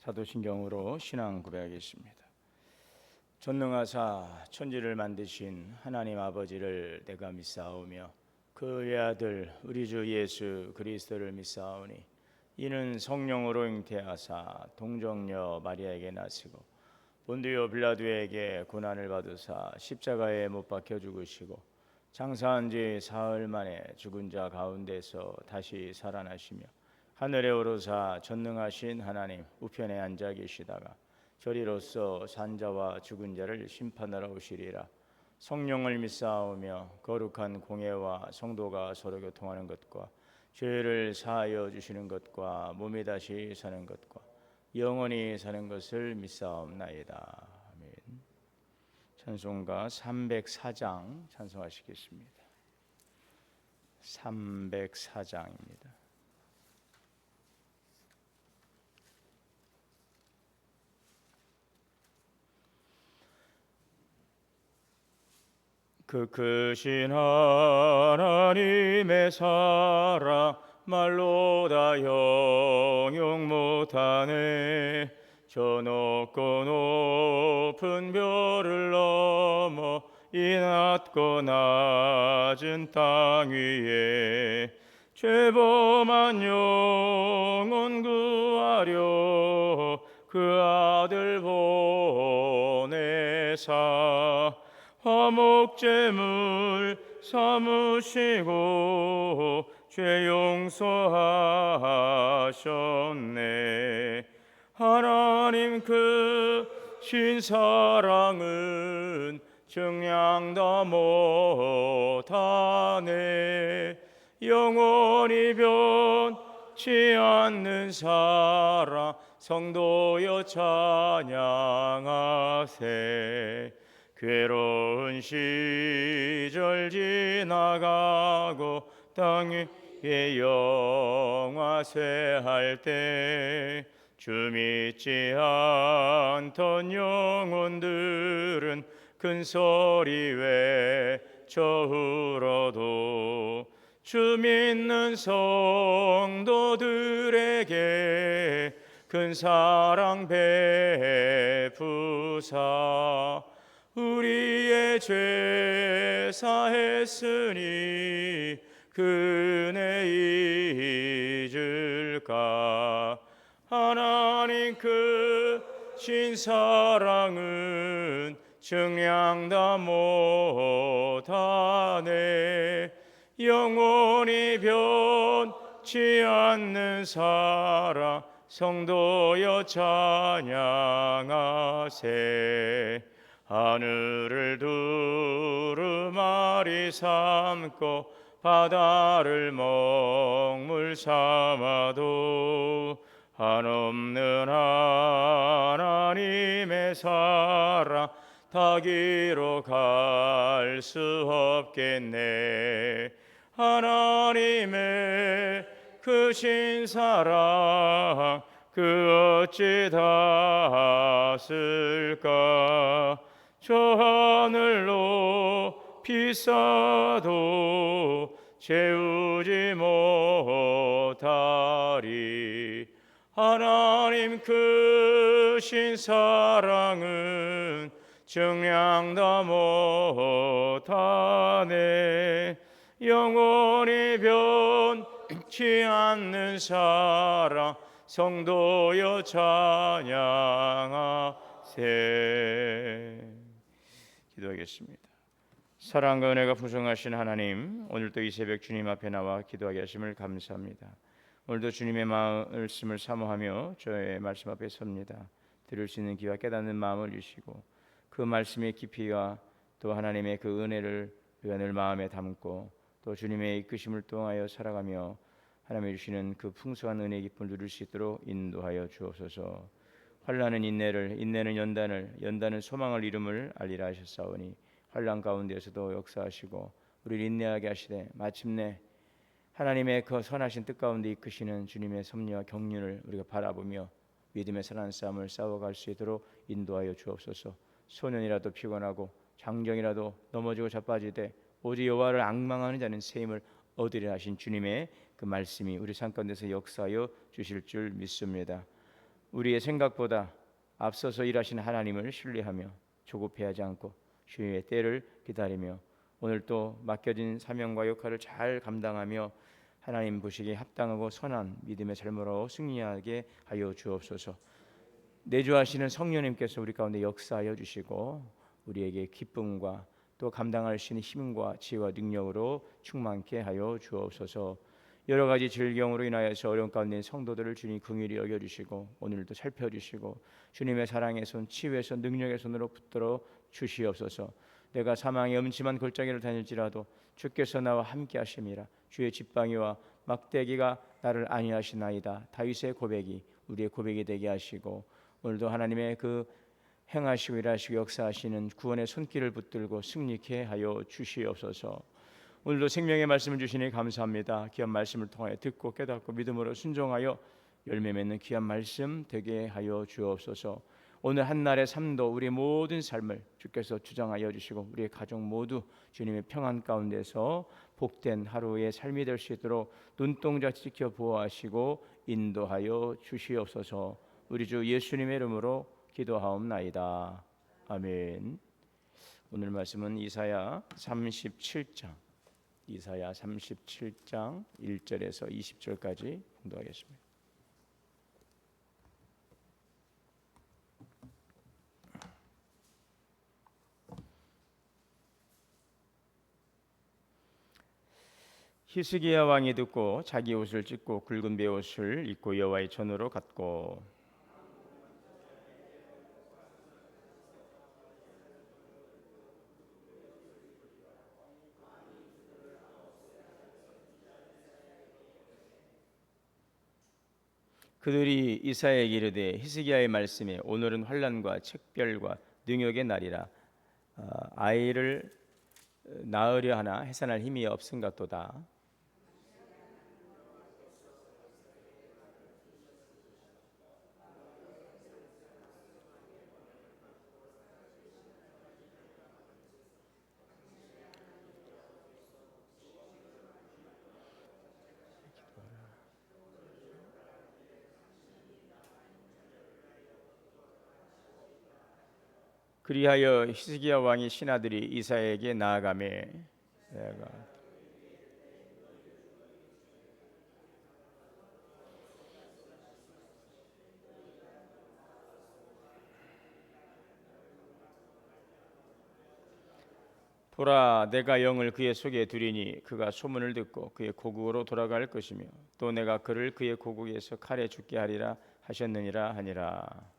사도신경으로 신앙 고백하겠습니다. 전능하사 천지를 만드신 하나님 아버지를 내가 믿사오며 그 외아들 우리 주 예수 그리스도를 믿사오니 이는 성령으로 잉태하사 동정녀 마리아에게 나시고 본디오 빌라도에게 고난을 받으사 십자가에 못 박혀 죽으시고 장사한 지 사흘 만에 죽은 자 가운데서 다시 살아나시며 하늘에 오르사 전능하신 하나님 우편에 앉아 계시다가 저리로서 산자와 죽은 자를 심판하러 오시리라. 성령을 믿사오며 거룩한 공예와 성도가 서로 교통하는 것과 죄를 사하여 주시는 것과 몸이 다시 사는 것과 영원히 사는 것을 믿사옵나이다. 아멘. 찬송가 304장 찬송하시겠습니다. 304장입니다. 그 크신 하나님의 사랑 말로 다 형용 못하네. 저 높고 높은 별을 넘어 이 낮고 낮은 땅 위에 죄범한 영혼 구하려 그 아들 보내사 화목제물 삼으시고 죄 용서하셨네. 하나님 그 신사랑은 증량다 못하네. 영원히 변치 않는 사랑 성도여 찬양하세. 괴로운 시절 지나가고 땅 위에 영화쇠할 때 주 믿지 않던 영혼들은 큰 소리 외쳐 울어도 주 믿는 성도들에게 큰 사랑 베푸사 우리의 죄 사했으니 그네 잊을까. 하나님 그 신사랑은 증량다 못하네. 영원히 변치 않는 사랑 성도여 찬양하세. 하늘을 두루마리 삼고 바다를 먹물 삼아도 한없는 하나님의 사랑 닿기로 갈 수 없겠네. 하나님의 크신 사랑 그 어찌 닿았을까. 저 하늘로 비싸도 채우지 못하리. 하나님 크신 사랑은 증량다 못하네. 영원히 변치 않는 사랑 성도여 찬양하세. 기도하겠습니다. 사랑과 은혜가 풍성하신 하나님, 오늘도 이 새벽 주님 앞에 나와 기도하게 하심을 감사합니다. 오늘도 주님의 말씀을 사모하며 저의 말씀 앞에 섭니다. 들을 수 있는 귀와 깨닫는 마음을 주시고 그 말씀의 깊이와 또 하나님의 그 은혜를 우리가 늘 마음에 담고 또 주님의 이끄심을 통하여 살아가며 하나님이 주시는 그 풍성한 은혜의 기쁨을 누릴 수 있도록 인도하여 주옵소서. 환난은 인내를, 인내는 연단을, 연단은 소망을 이름을 알리라 하셨사오니 환난 가운데서도 역사하시고 우리를 인내하게 하시되 마침내 하나님의 그 선하신 뜻 가운데 이끄시는 주님의 섭리와 경륜을 우리가 바라보며 믿음의 선한 싸움을 싸워갈 수 있도록 인도하여 주옵소서. 소년이라도 피곤하고 장정이라도 넘어지고 자빠지되 오직 여호와를 앙망하는 자는 새 힘을 얻으리라 하신 주님의 그 말씀이 우리 삶 가운데서 역사하여 주실 줄 믿습니다. 우리의 생각보다 앞서서 일하신 하나님을 신뢰하며 조급해하지 않고 주의 때를 기다리며 오늘 또 맡겨진 사명과 역할을 잘 감당하며 하나님 보시기에 합당하고 선한 믿음의 삶으로 승리하게 하여 주옵소서. 내주하시는 성령님께서 우리 가운데 역사하여 주시고 우리에게 기쁨과 또 감당할 수 있는 힘과 지혜와 능력으로 충만케 하여 주옵소서. 여러 가지 질병으로 인하여서 어려운 가운데 있는 성도들을 주님 긍휼히 여겨주시고 오늘도 살펴주시고 주님의 사랑의 손, 치유의 손, 능력의 손으로 붙들어 주시옵소서. 내가 사망의 음침한 골짜기를 다닐지라도 주께서 나와 함께 하심이라. 주의 지팡이와 막대기가 나를 안위하시나이다. 다윗의 고백이 우리의 고백이 되게 하시고 오늘도 하나님의 그 행하시고 일하시고 역사하시는 구원의 손길을 붙들고 승리케 하여 주시옵소서. 오늘도 생명의 말씀을 주시니 감사합니다. 귀한 말씀을 통하여 듣고 깨닫고 믿음으로 순종하여 열매 맺는 귀한 말씀 되게 하여 주옵소서. 오늘 한날의 삶도 우리의 모든 삶을 주께서 주장하여 주시고 우리의 가족 모두 주님의 평안 가운데서 복된 하루의 삶이 될 수 있도록 눈동자 지켜 보호하시고 인도하여 주시옵소서. 우리 주 예수님의 이름으로 기도하옵나이다. 아멘. 오늘 말씀은 이사야 37장 1절에서 20절까지 공부하겠습니다. 히스기야 왕이 듣고 자기 옷을 찢고 굵은 베옷을 입고 여호와의 전으로 갔고 그들이 이사야에게 이르되 히스기야의 말씀에 오늘은 환난과 책별과 능욕의 날이라 아이를 낳으려 하나 해산할 힘이 없음 같도다. 그리하여 히스기야 왕의 신하들이 이사야에게 나아가매 내가 보라 내가 영을 그의 속에 두리니 그가 소문을 듣고 그의 고국으로 돌아갈 것이며 또 내가 그를 그의 고국에서 칼에 죽게 하리라 하셨느니라 하니라.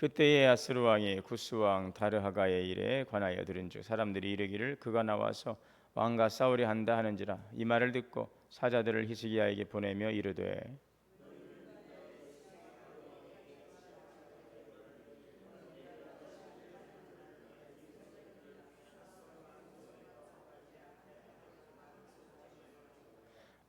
그때에 아스루 왕이 구스 왕 다르하가의 일에 관하여 들은즉 사람들이 이르기를 그가 나와서 왕과 싸우려 한다 하는지라. 이 말을 듣고 사자들을 히스기야에게 보내며 이르되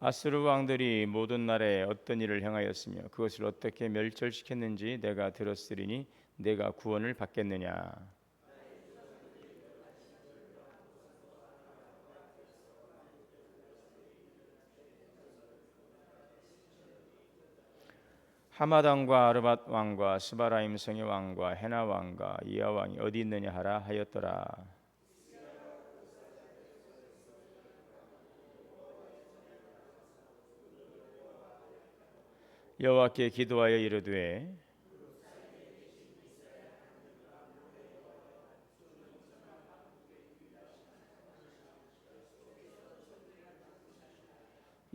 아스루 왕들이 모든 나라에 어떤 일을 행하였으며 그것을 어떻게 멸절시켰는지 내가 들었으리니 내가 구원을 받겠느냐. 하마당과 아르밧 왕과 스바라임 성의 왕과 헤나 왕과 이하 왕이 어디 있느냐 하라 하였더라. 여호와께 기도하여 이르되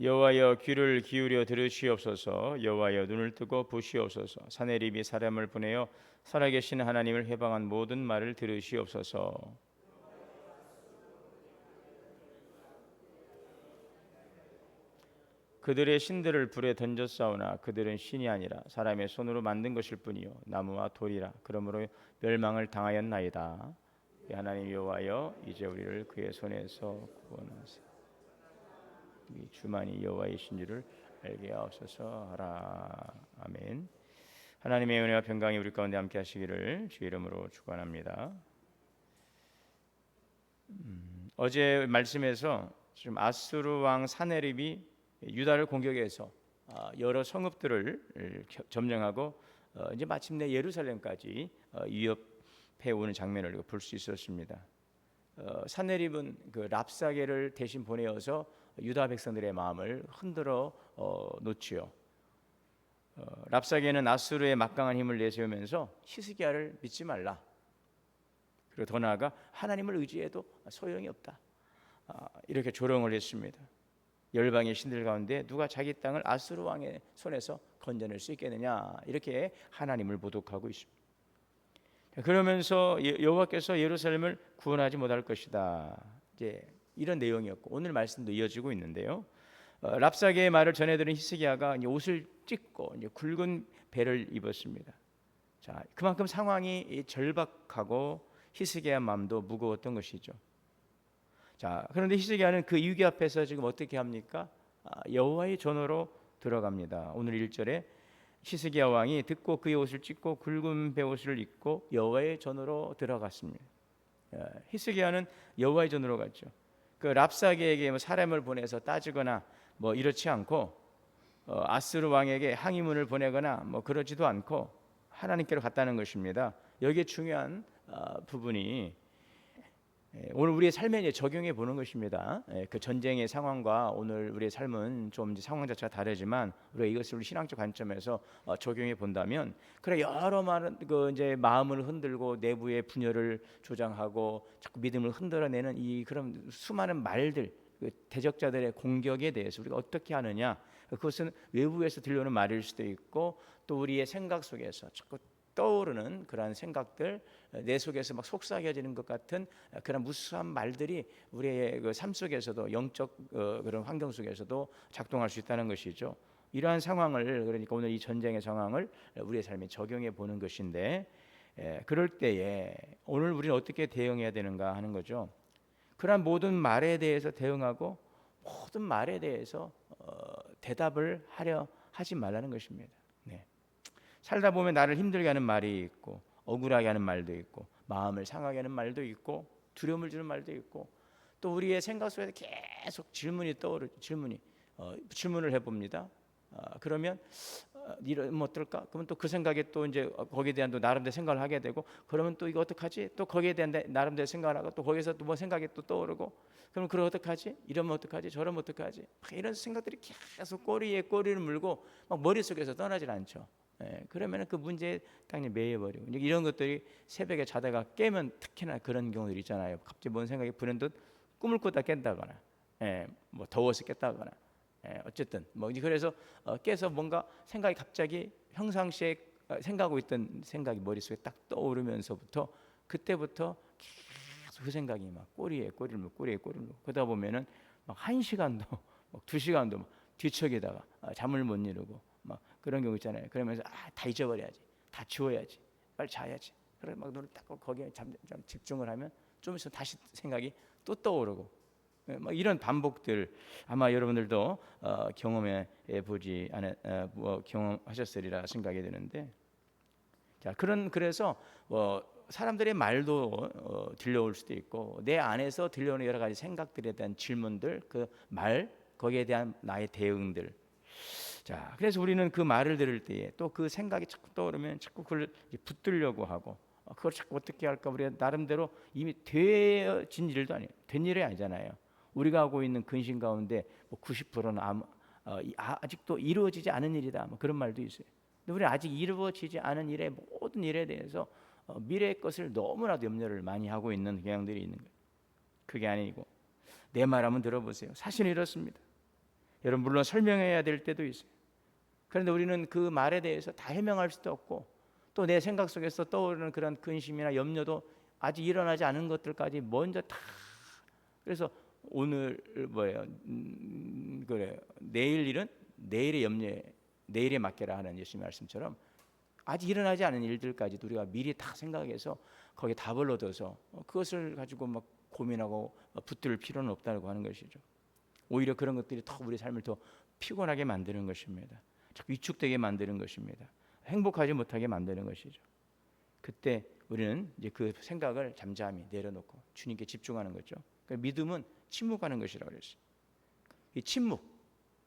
여호와여 귀를 기울여 들으시옵소서. 여호와여 눈을 뜨고 보시옵소서. 사내립이 사람을 보내어 살아계신 하나님을 해방한 모든 말을 들으시옵소서. 그들의 신들을 불에 던졌사오나 그들은 신이 아니라 사람의 손으로 만든 것일 뿐이요 나무와 돌이라. 그러므로 멸망을 당하였나이다. 하나님 여호와여 이제 우리를 그의 손에서 구원하사 주만이 여호와이신 줄을 알게 하옵소서 하라. 아멘. 하나님의 은혜와 평강이 우리 가운데 함께 하시기를 주의 이름으로 축원합니다. 어제 말씀에서 지금 아수르 왕 사네립이 유다를 공격해서 여러 성읍들을 점령하고 이제 마침내 예루살렘까지 위협해 오는 장면을 볼 수 있었습니다. 사네립은 그 랍사게를 대신 보내어서 유다 백성들의 마음을 흔들어 놓지요. 랍사게는 아수르의 막강한 힘을 내세우면서 히스기야를 믿지 말라. 그리고 더 나아가 하나님을 의지해도 소용이 없다. 이렇게 조롱을 했습니다. 열방의 신들 가운데 누가 자기 땅을 아수르 왕의 손에서 건져낼 수 있겠느냐, 이렇게 하나님을 모독하고 있습니다. 그러면서 여호와께서 예루살렘을 구원하지 못할 것이다. 이제 이런 내용이었고 오늘 말씀도 이어지고 있는데요. 랍사게의 말을 전해들은 히스기야가 이제 옷을 찢고 이제 굵은 배를 입었습니다. 자, 그만큼 상황이 절박하고 히스기야 마음도 무거웠던 것이죠. 자, 그런데 히스기야는 그 위기 앞에서 지금 어떻게 합니까? 여호와의 전으로 들어갑니다. 오늘 1절에 히스기야 왕이 듣고 그의 옷을 찢고 굵은 베옷을 입고 여호와의 전으로 들어갔습니다. 히스기야는 여호와의 전으로 갔죠. 그 랍사게에게 사람을 보내서 따지거나 이렇지 않고 아스르 왕에게 항의문을 보내거나 그러지도 않고 하나님께로 갔다는 것입니다. 여기에 중요한 부분이 오늘 우리의 삶에 이제 적용해 보는 것입니다. 그 전쟁의 상황과 오늘 우리의 삶은 좀 이제 상황 자체가 다르지만 우리가 이것을 우리 신앙적 관점에서 적용해 본다면, 그래 여러 많은 그 이제 마음을 흔들고 내부의 분열을 조장하고 자꾸 믿음을 흔들어내는 이 그런 수많은 말들, 그 대적자들의 공격에 대해서 우리가 어떻게 하느냐, 그것은 외부에서 들려오는 말일 수도 있고 또 우리의 생각 속에서 자꾸 떠오르는 그러한 생각들, 내 속에서 막 속삭여지는 것 같은 그런 무수한 말들이 우리의 그 삶 속에서도 영적 그런 환경 속에서도 작동할 수 있다는 것이죠. 이러한 상황을, 그러니까 오늘 이 전쟁의 상황을 우리의 삶에 적용해 보는 것인데, 그럴 때에 오늘 우리는 어떻게 대응해야 되는가 하는 거죠. 그러한 모든 말에 대해서 대응하고 모든 말에 대해서 대답을 하려 하지 말라는 것입니다. 네. 살다 보면 나를 힘들게 하는 말이 있고 억울하게 하는 말도 있고 마음을 상하게 하는 말도 있고 두려움을 주는 말도 있고 또 우리의 생각 속에서 계속 질문이 질문을 해봅니다. 그러면 이러면 어떨까? 그러면 또 그 생각에 또 이제 거기에 대한 또 나름대로 생각을 하게 되고, 그러면 또 이거 어떡하지? 또 거기에 대한 나름대로 생각을 하고 또 거기서 또 뭐 생각이 또 떠오르고, 그럼 그럼 어떡하지? 이러면 어떡하지? 저러면 어떡하지? 이런 생각들이 계속 꼬리에 꼬리를 물고 막 머릿속에서 떠나질 않죠. 그러면 그 문제에 딱 매여버리고, 이런 것들이 새벽에 자다가 깨면 특히나 그런 경우들 있잖아요. 갑자기 뭔 생각이 불현듯 꿈을 꾸다 깬다거나, 뭐 더워서 깼다거나, 어쨌든 그래서 깨서 뭔가 생각이 갑자기 평상시에 생각하고 있던 생각이 머릿속에 딱 떠오르면서부터 그때부터 계속 그 생각이 막 꼬리에 꼬리를 물고 그러다 보면은 막 1시간도 막 2시간도 막 뒤척이다가 잠을 못 이루고 막 그런 경우 있잖아요. 그러면서 다 잊어버려야지, 다 지워야지, 빨리 자야지. 그래 막 눈을 딱 거기에 잠 집중을 하면 좀 있으면 다시 생각이 또 떠오르고, 이런 반복들 아마 여러분들도 경험해 보지 경험하셨으리라 생각이 드는데, 자 그래서 사람들의 말도 들려올 수도 있고 내 안에서 들려오는 여러 가지 생각들에 대한 질문들, 그 말 거기에 대한 나의 대응들. 자 그래서 우리는 그 말을 들을 때에 또 그 생각이 자꾸 떠오르면 자꾸 그걸 붙들려고 하고, 그걸 자꾸 어떻게 할까, 우리가 나름대로 이미 되어진 일도 아니에요. 된 일이 아니잖아요. 우리가 하고 있는 근심 가운데 90%는 아직도 이루어지지 않은 일이다, 그런 말도 있어요. 근데 우리 아직 이루어지지 않은 일의 모든 일에 대해서 미래의 것을 너무나도 염려를 많이 하고 있는 경향들이 있는 거예요. 그게 아니고 내 말 한번 들어보세요. 사실은 이렇습니다. 여러분 물론 설명해야 될 때도 있어요. 그런데 우리는 그 말에 대해서 다 해명할 수도 없고 또 내 생각 속에서 떠오르는 그런 근심이나 염려도 아직 일어나지 않은 것들까지 먼저 다, 그래서 오늘 그래 내일 일은 내일의 염려에 내일에 맡겨라 하는 예수님 말씀처럼 아직 일어나지 않은 일들까지도 우리가 미리 다 생각해서 거기에 답을 얻어서 그것을 가지고 막 고민하고 붙들 필요는 없다고 하는 것이죠. 오히려 그런 것들이 더 우리 삶을 더 피곤하게 만드는 것입니다. 자꾸 위축되게 만드는 것입니다. 행복하지 못하게 만드는 것이죠. 그때 우리는 이제 그 생각을 잠잠히 내려놓고 주님께 집중하는 거죠. 믿음은 침묵하는 것이라고 그랬어요. 이 침묵,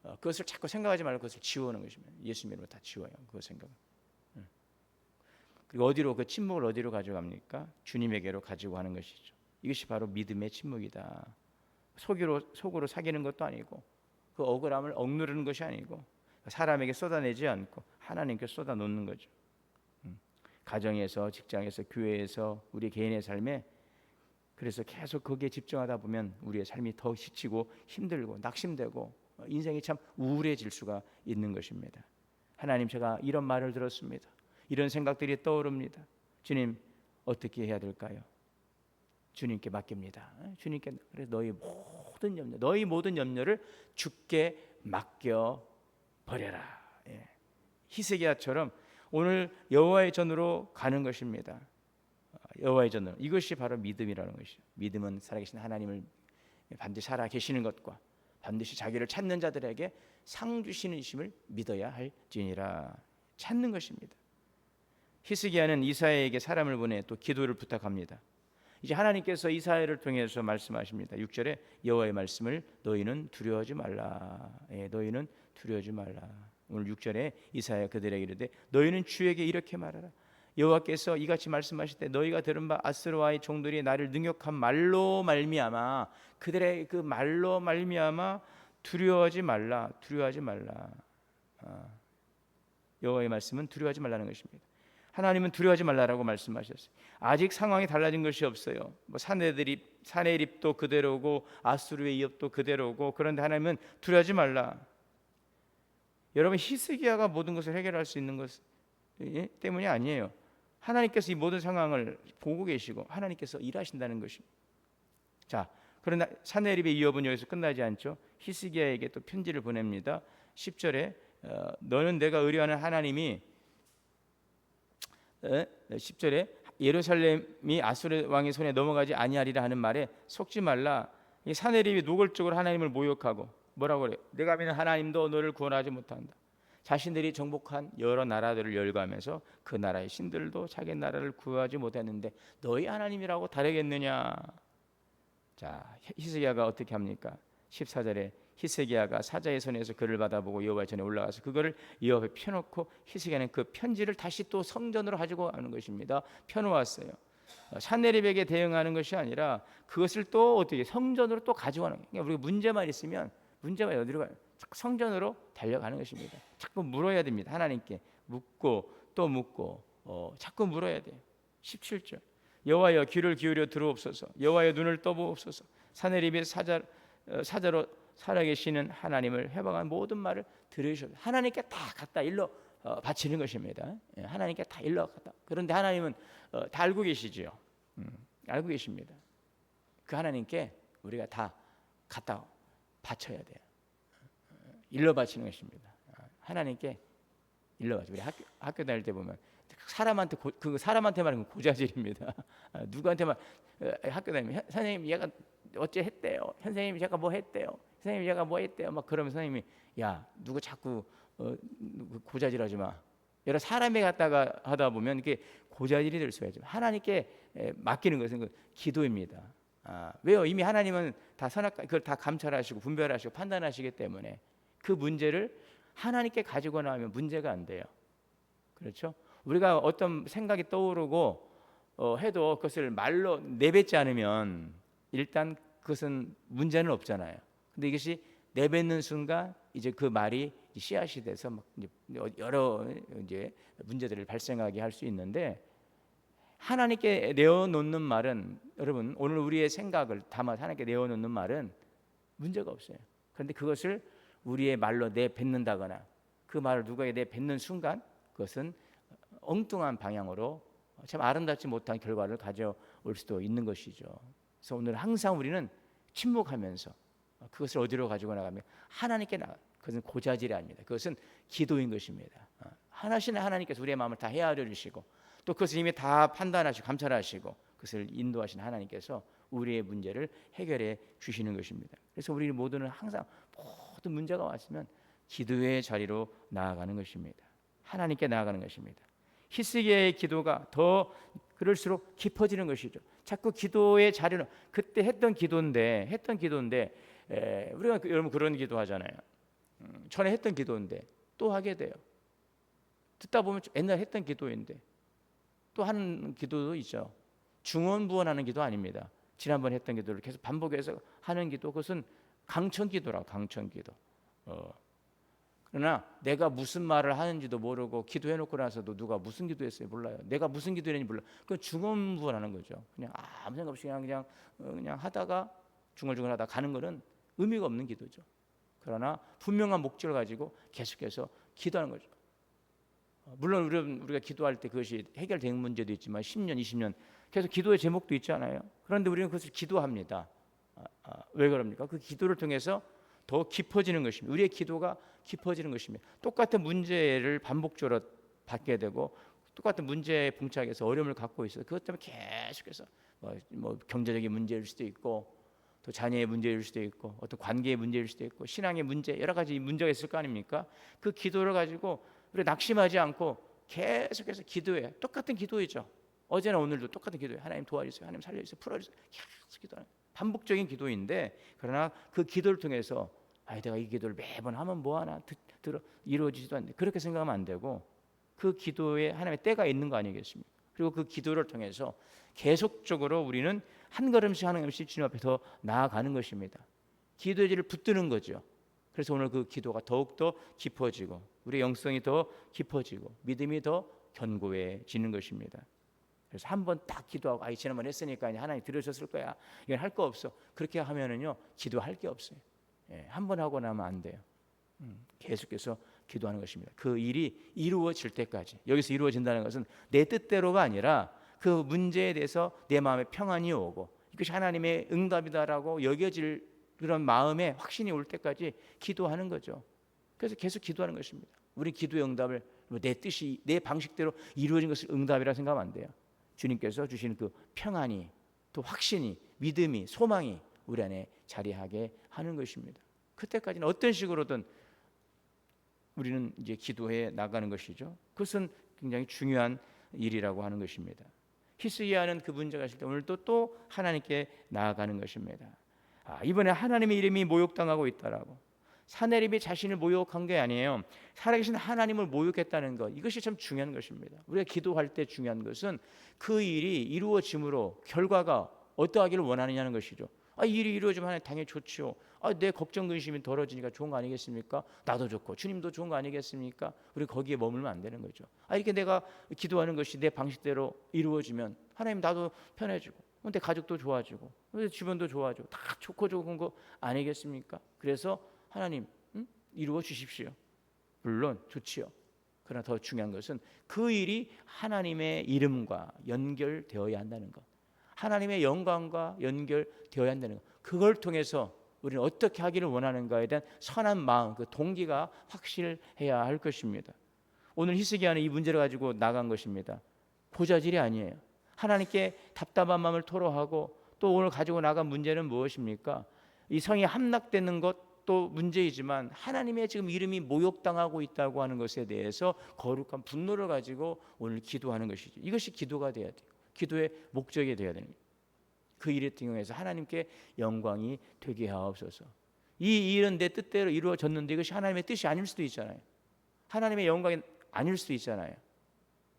그것을 자꾸 생각하지 말고 그것을 지워오는 것입니다. 예수님으로 다 지워요. 그 생각은. 그리고 어디로 그 침묵을 어디로 가져갑니까? 주님에게로 가지고 가는 것이죠. 이것이 바로 믿음의 침묵이다. 속으로 사귀는 것도 아니고 그 억울함을 억누르는 것이 아니고 사람에게 쏟아내지 않고 하나님께 쏟아놓는 거죠. 가정에서, 직장에서, 교회에서, 우리 개인의 삶에 그래서 계속 거기에 집중하다 보면 우리의 삶이 더 지치고 힘들고 낙심되고 인생이 참 우울해질 수가 있는 것입니다. 하나님, 제가 이런 말을 들었습니다. 이런 생각들이 떠오릅니다. 주님, 어떻게 해야 될까요? 주님께 맡깁니다. 주님께, 그래서 너희 모든 염려를 주께 맡겨 버려라. 히스기야처럼 오늘 여호와의 전으로 가는 것입니다. 여호와의 전으로. 이것이 바로 믿음이라는 것이죠. 믿음은 살아계신 하나님을 반드시 살아 계시는 것과 반드시 자기를 찾는 자들에게 상 주시는 이심을 믿어야 할지니라. 찾는 것입니다. 히스기야는 이사야에게 사람을 보내 또 기도를 부탁합니다. 이제 하나님께서 이사야를 통해서 말씀하십니다. 6절에 여호와의 말씀을 너희는 두려워하지 말라. 너희는 두려워하지 말라. 오늘 6절에 이사야 그들에게 이르되 너희는 주에게 이렇게 말하라. 여호와께서 이같이 말씀하실 때 너희가 들은 바 아스르와의 종들이 나를 능욕한 말로 말미암아 그들의 그 말로 말미암아 두려워하지 말라. 두려워하지 말라. 여호와의 말씀은 두려워하지 말라는 것입니다. 하나님은 두려워하지 말라라고 말씀하셨어요. 아직 상황이 달라진 것이 없어요. 사내립도 그대로고 아수르의 이업도 그대로고, 그런데 하나님은 두려워하지 말라. 여러분, 히스기야가 모든 것을 해결할 수 있는 것 때문이 아니에요. 하나님께서 이 모든 상황을 보고 계시고 하나님께서 일하신다는 것입니다. 자, 그러나 사내립의 이업은 여기서 끝나지 않죠. 히스기야에게 또 편지를 보냅니다. 10절에 너는 내가 의뢰하는 하나님이 10절에 예루살렘이 아수르 왕의 손에 넘어가지 아니하리라 하는 말에 속지 말라. 이 사내립이 노골적으로 하나님을 모욕하고 뭐라고 그래요? 내가 믿는 하나님도 너를 구원하지 못한다. 자신들이 정복한 여러 나라들을 열거하면서 그 나라의 신들도 자기 나라를 구하지 못했는데 너희 하나님이라고 다르겠느냐. 자, 히스기야가 어떻게 합니까? 14절에 히스기야가 사자의 손에서 글을 받아보고 여호와의 전에 올라가서 그거를 여호와 앞에 펴놓고 히스기야는 그 편지를 다시 또 성전으로 가지고 가는 것입니다. 펴놓았어요. 사내립에게 대응하는 것이 아니라 그것을 또 어떻게 성전으로 또 가져가는 거예요. 그러니까 우리가 문제만 있으면 문제만 어디로 가요? 성전으로 달려가는 것입니다. 자꾸 물어야 됩니다. 하나님께 묻고 또 묻고 자꾸 물어야 돼요. 17절 여호와여 귀를 기울여 들으옵소서. 여호와여 눈을 떠보옵소서. 사내립의 사자로 살아계시는 하나님을 해방한 모든 말을 들으셔서 하나님께 다 갖다 일러 바치는 것입니다. 하나님께 다 일러 갖다. 그런데 하나님은 다 알고 계시죠. 알고 계십니다. 그 하나님께 우리가 다 갖다 바쳐야 돼요. 일러 바치는 것입니다. 하나님께 일러 바치. 우리 학교 다닐 때 보면 사람한테 그 사람한테 말하는 건 고자질입니다. 누구한테만 학교 다니면 선생님 얘가 어째 했대요. 선생님이 제가 뭐 했대요. 선생님이 제가 뭐 했대요. 막 그러면 선생님이 야 누구 자꾸 고자질하지 마. 여러 사람에 갖다가 하다 보면 이게 고자질이 될 수가 있죠. 하나님께 맡기는 것은 그 기도입니다. 왜요? 이미 하나님은 다 그걸 다 감찰하시고 분별하시고 판단하시기 때문에 그 문제를 하나님께 가지고 나오면 문제가 안 돼요. 그렇죠? 우리가 어떤 생각이 떠오르고 해도 그것을 말로 내뱉지 않으면 일단 그것은 문제는 없잖아요. 근데 이것이 내뱉는 순간 이제 그 말이 씨앗이 돼서 막 여러 이제 문제들을 발생하게 할 수 있는데, 하나님께 내어놓는 말은, 여러분 오늘 우리의 생각을 담아 하나님께 내어놓는 말은 문제가 없어요. 그런데 그것을 우리의 말로 내뱉는다거나 그 말을 누구에게 내뱉는 순간 그것은 엉뚱한 방향으로 참 아름답지 못한 결과를 가져올 수도 있는 것이죠. 그래서 오늘 항상 우리는 침묵하면서 그것을 어디로 가지고 나가면 하나님께 나가. 그것은 고자질이 아닙니다. 그것은 기도인 것입니다. 하나님께서 우리의 마음을 다 헤아려 주시고 또 그것을 이미 다 판단하시고 감찰하시고 그것을 인도하신 하나님께서 우리의 문제를 해결해 주시는 것입니다. 그래서 우리 모두는 항상 모든 문제가 왔으면 기도의 자리로 나아가는 것입니다. 하나님께 나아가는 것입니다. 히스기야의 기도가 더 그럴수록 깊어지는 것이죠. 자꾸 기도의 자리는 그때 했던 기도인데 우리가 여러분 그런 기도 하잖아요. 전에 했던 기도인데 또 하게 돼요. 듣다 보면 옛날 했던 기도인데 또 하는 기도도 있죠. 중언부언하는 기도 아닙니다. 지난번 했던 기도를 계속 반복해서 하는 기도, 그것은 강청기도라, 강청기도. 그러나 내가 무슨 말을 하는지도 모르고 기도해놓고 나서도 누가 무슨 기도했어요 몰라요. 내가 무슨 기도했는지 몰라. 그건 중언부언하는 거죠. 그냥 아무 생각 없이 그냥 하다가 중얼중얼하다 가는 거는 의미가 없는 기도죠. 그러나 분명한 목적을 가지고 계속해서 기도하는 거죠. 물론 우리가 기도할 때 그것이 해결된 문제도 있지만 10년, 20년 계속 기도의 제목도 있잖아요. 그런데 우리는 그것을 기도합니다. 왜 그럽니까? 그 기도를 통해서 더 깊어지는 것입니다. 우리의 기도가 깊어지는 것입니다. 똑같은 문제를 반복적으로 받게 되고 똑같은 문제에 봉착해서 어려움을 갖고 있어요. 그것 때문에 계속해서 뭐 경제적인 문제일 수도 있고 또 자녀의 문제일 수도 있고 어떤 관계의 문제일 수도 있고 신앙의 문제, 여러 가지 문제가 있을 거 아닙니까? 그 기도를 가지고 우리 낙심하지 않고 계속해서 기도해. 똑같은 기도이죠. 어제나 오늘도 똑같은 기도해. 하나님 도와주세요. 하나님 살려주세요. 풀어주세요. 계속 기도하는 반복적인 기도인데, 그러나 그 기도를 통해서 내가 이 기도를 매번 하면 뭐하나 이루어지지도 않는데 그렇게 생각하면 안 되고 그 기도에 하나님의 때가 있는 거 아니겠습니까? 그리고 그 기도를 통해서 계속적으로 우리는 한 걸음씩 한 걸음씩 주님 앞에 더 나아가는 것입니다. 기도의 질을 붙드는 거죠. 그래서 오늘 그 기도가 더욱더 깊어지고 우리의 영성이 더 깊어지고 믿음이 더 견고해지는 것입니다. 그래서 한번 딱 기도하고 지난번 했으니까 하나님 들으셨을 거야, 이건 할 거 없어, 그렇게 하면은요 기도할 게 없어요. 한 번 하고 나면 안 돼요. 계속해서 기도하는 것입니다. 그 일이 이루어질 때까지. 여기서 이루어진다는 것은 내 뜻대로가 아니라 그 문제에 대해서 내 마음에 평안이 오고 이것이 하나님의 응답이다라고 여겨질 그런 마음에 확신이 올 때까지 기도하는 거죠. 그래서 계속 기도하는 것입니다. 우리 기도의 응답을 내 뜻이 내 방식대로 이루어진 것을 응답이라 생각하면 안 돼요. 주님께서 주시는 그 평안이, 또 확신이, 믿음이, 소망이 우리 안에 자리하게 하는 것입니다. 그때까지는 어떤 식으로든 우리는 이제 기도해 나가는 것이죠. 그것은 굉장히 중요한 일이라고 하는 것입니다. 히스기야는 그 문제가 있을 때 오늘도 또 하나님께 나아가는 것입니다. 이번에 하나님의 이름이 모욕당하고 있다라고. 사내립이 자신을 모욕한 게 아니에요. 살아계신 하나님을 모욕했다는 것, 이것이 참 중요한 것입니다. 우리가 기도할 때 중요한 것은 그 일이 이루어짐으로 결과가 어떠하기를 원하느냐는 것이죠. 이 일이 이루어지면 하나님 당연히 좋지요. 내 걱정 근심이 덜어지니까 좋은 거 아니겠습니까? 나도 좋고 주님도 좋은 거 아니겠습니까? 우리 거기에 머물면 안 되는 거죠. 이렇게 내가 기도하는 것이 내 방식대로 이루어지면 하나님 나도 편해지고 내 가족도 좋아지고 내 주변도 좋아지고 다 좋고 좋은 거 아니겠습니까? 그래서 하나님 이루어 주십시오. 물론 좋지요. 그러나 더 중요한 것은 그 일이 하나님의 이름과 연결되어야 한다는 것, 하나님의 영광과 연결되어야 한다는 것, 그걸 통해서 우리는 어떻게 하기를 원하는가에 대한 선한 마음, 그 동기가 확실해야 할 것입니다. 오늘 히스기야는 이 문제를 가지고 나간 것입니다. 보자질이 아니에요. 하나님께 답답한 마음을 토로하고 또 오늘 가지고 나간 문제는 무엇입니까? 이 성이 함락되는 것도 문제이지만 하나님의 지금 이름이 모욕당하고 있다고 하는 것에 대해서 거룩한 분노를 가지고 오늘 기도하는 것이죠. 이것이 기도가 돼야 돼요. 기도의 목적이 돼야 되는 거예요. 그 일을 통해서 하나님께 영광이 되게 하옵소서. 이 일은 내 뜻대로 이루어졌는데 이것이 하나님의 뜻이 아닐 수도 있잖아요. 하나님의 영광이 아닐 수도 있잖아요.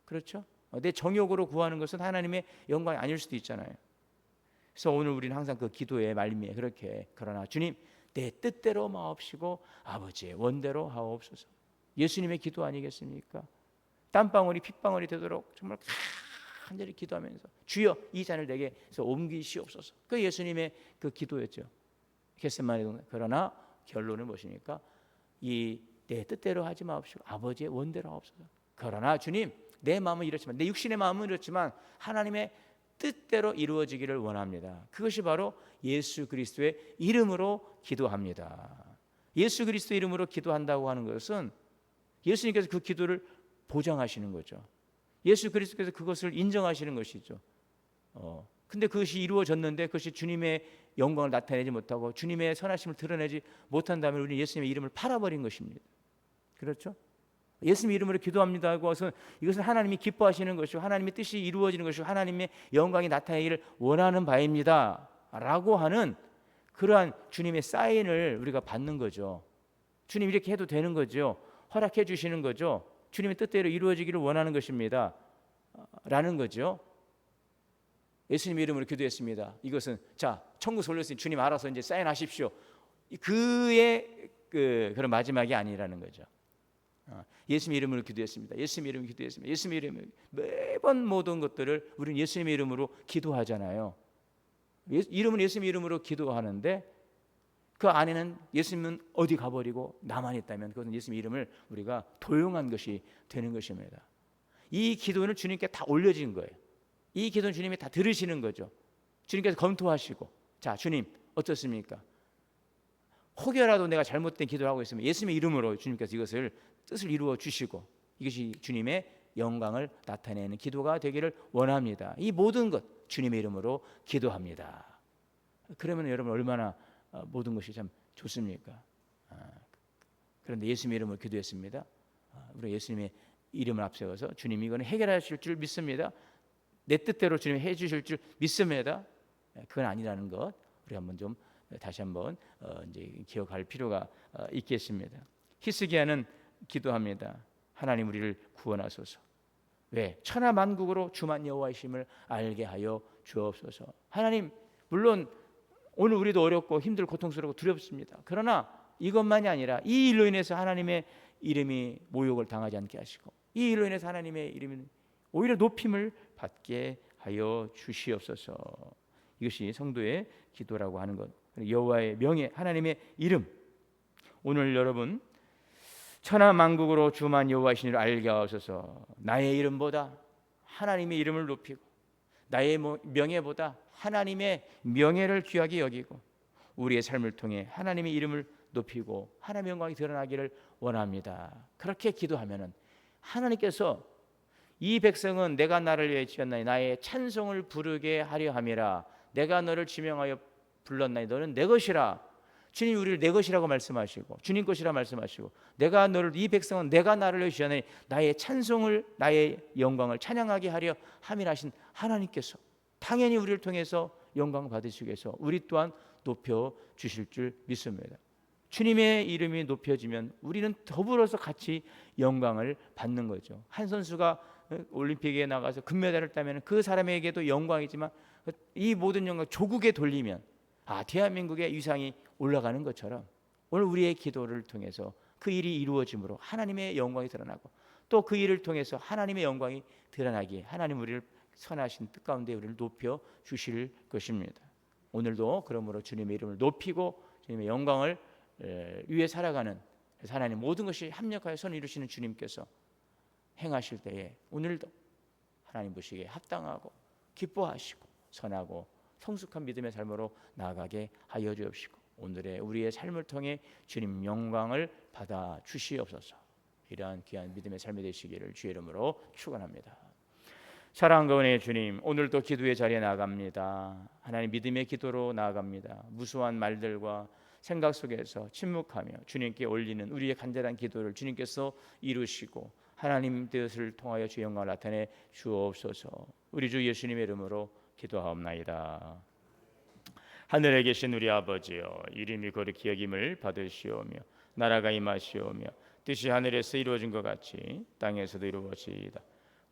그렇죠? 내 정욕으로 구하는 것은 하나님의 영광이 아닐 수도 있잖아요. 그래서 오늘 우리는 항상 그 기도의 말미에 그렇게, 그러나 주님 내 뜻대로 마옵시고 아버지의 원대로 하옵소서. 예수님의 기도 아니겠습니까? 땀방울이 핏방울이 되도록 정말 간절히 기도하면서 주여 이 잔을 내게서 옮기시옵소서. 그 예수님의 그 기도였죠. 겟세마네 동산. 그러나 결론은 무엇입니까? 이 내 뜻대로 하지 마옵시고 아버지의 원대로 하옵소서. 그러나 주님 내 마음은 이렇지만, 내 육신의 마음은 이렇지만 하나님의 뜻대로 이루어지기를 원합니다. 그것이 바로 예수 그리스도의 이름으로 기도합니다. 예수 그리스도의 이름으로 기도한다고 하는 것은 예수님께서 그 기도를 보장하시는 거죠. 예수 그리스도께서 그것을 인정하시는 것이죠. 근데 그것이 이루어졌는데 그것이 주님의 영광을 나타내지 못하고 주님의 선하심을 드러내지 못한다면 우리는 예수님의 이름을 팔아버린 것입니다. 그렇죠? 예수님 이름으로 기도합니다 하고 와서 이것은 하나님이 기뻐하시는 것이고 하나님의 뜻이 이루어지는 것이고 하나님의 영광이 나타나기를 원하는 바입니다 라고 하는 그러한 주님의 사인을 우리가 받는 거죠. 주님 이렇게 해도 되는 거죠. 허락해 주시는 거죠. 주님의 뜻대로 이루어지기를 원하는 것입니다 라는 거죠. 예수님 이름으로 기도했습니다. 이것은 자 천국 올렸으니 주님 알아서 이제 사인하십시오. 그의 그런 마지막이 아니라는 거죠. 예수님 이름으로 기도했습니다. 예수님 이름으로 기도했습니다. 예수님 이름으로 매번 모든 것들을 우리는 예수님 이름으로 기도하잖아요. 이름은 예수님 이름으로 기도하는데 그 안에는 예수님은 어디 가버리고 나만 있다면 그것은 예수님 이름을 우리가 도용한 것이 되는 것입니다. 이 기도는 주님께 다 올려진 거예요. 이 기도는 주님이 다 들으시는 거죠. 주님께서 검토하시고 자 주님 어떻습니까? 혹여라도 내가 잘못된 기도를 하고 있으면 예수님의 이름으로 주님께서 이것을 뜻을 이루어 주시고 이것이 주님의 영광을 나타내는 기도가 되기를 원합니다. 이 모든 것 주님의 이름으로 기도합니다. 그러면 여러분 얼마나 모든 것이 참 좋습니까? 그런데 예수님의 이름으로 기도했습니다. 우리 예수님의 이름을 앞세워서 주님이 이거는 해결하실 줄 믿습니다. 내 뜻대로 주님이 해주실 줄 믿습니다. 그건 아니라는 것 우리 한번 좀 다시 한번 이제 기억할 필요가 있겠습니다. 히스기야는 기도합니다. 하나님 우리를 구원하소서. 왜? 천하만국으로 주만 여호와이심을 알게 하여 주옵소서. 하나님 물론 오늘 우리도 어렵고 힘들고 고통스럽고 두렵습니다. 그러나 이것만이 아니라 이 일로 인해서 하나님의 이름이 모욕을 당하지 않게 하시고 이 일로 인해서 하나님의 이름이 오히려 높임을 받게 하여 주시옵소서. 이것이 성도의 기도라고 하는 것. 여호와의 명예, 하나님의 이름. 오늘 여러분 천하만국으로 주만 여호와이시니를 알게 하옵소서. 나의 이름보다 하나님의 이름을 높이고 나의 명예보다 하나님의 명예를 귀하게 여기고 우리의 삶을 통해 하나님의 이름을 높이고 하나님의 영광이 드러나기를 원합니다. 그렇게 기도하면은 하나님께서 이 백성은 내가 나를 위해 지었나니 나의 찬송을 부르게 하려 함이라. 내가 너를 지명하여 불렀나니 너는 내 것이라. 주님이 우리를 내 것이라고 말씀하시고 주님 것이라 말씀하시고 내가 너를 이 백성은 내가 나를 위해 지었나니 나의 찬송을 나의 영광을 찬양하게 하려 함이라 하신 하나님께서 당연히 우리를 통해서 영광 받으시기 위해서 우리 또한 높여 주실 줄 믿습니다. 주님의 이름이 높여지면 우리는 더불어서 같이 영광을 받는 거죠. 한 선수가 올림픽에 나가서 금메달을 따면 그 사람에게도 영광이지만 이 모든 영광 조국에 돌리면 대한민국의 위상이 올라가는 것처럼 오늘 우리의 기도를 통해서 그 일이 이루어짐으로 하나님의 영광이 드러나고 또 그 일을 통해서 하나님의 영광이 드러나기에 하나님 우리를 선하신 뜻 가운데 우리를 높여 주실 것입니다. 오늘도 그러므로 주님의 이름을 높이고 주님의 영광을 위해 살아가는 하나님 모든 것이 합력하여 선을 이루시는 주님께서 행하실 때에 오늘도 하나님 보시기에 합당하고 기뻐하시고 선하고 성숙한 믿음의 삶으로 나아가게 하여 주옵시고 오늘의 우리의 삶을 통해 주님 영광을 받아 주시옵소서. 이러한 귀한 믿음의 삶이 되시기를 주의 이름으로 축원합니다. 사랑과 은혜의 주님, 오늘도 기도의 자리에 나아갑니다. 하나님 믿음의 기도로 나아갑니다. 무수한 말들과 생각 속에서 침묵하며 주님께 올리는 우리의 간절한 기도를 주님께서 이루시고 하나님 뜻을 통하여 주의 영광을 나타내 주옵소서. 우리 주 예수님의 이름으로 기도하옵나이다. 하늘에 계신 우리 아버지여, 이름이 거룩히 여김을 받으시오며 나라가 임하시오며 뜻이 하늘에서 이루어진 것 같이 땅에서도 이루어지이다.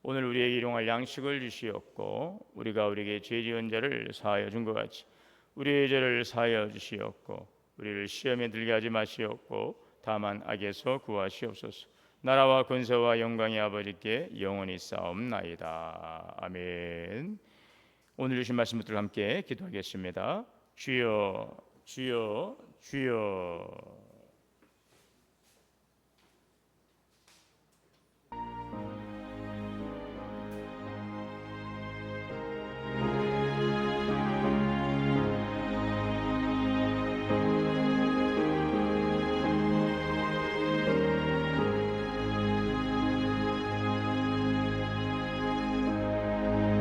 오늘 우리에게 일용할 양식을 주시옵고 우리가 우리에게 죄 지은 자를 사하여 준 것 같이 우리의 죄를 사하여 주시옵고 우리를 시험에 들게 하지 마시옵고 다만 악에서 구하시옵소서. 나라와 권세와 영광이 아버지께 영원히 싸움나이다. 아멘. 오늘 주신 말씀 붙들어 함께 기도하겠습니다. 주여 주여 주여.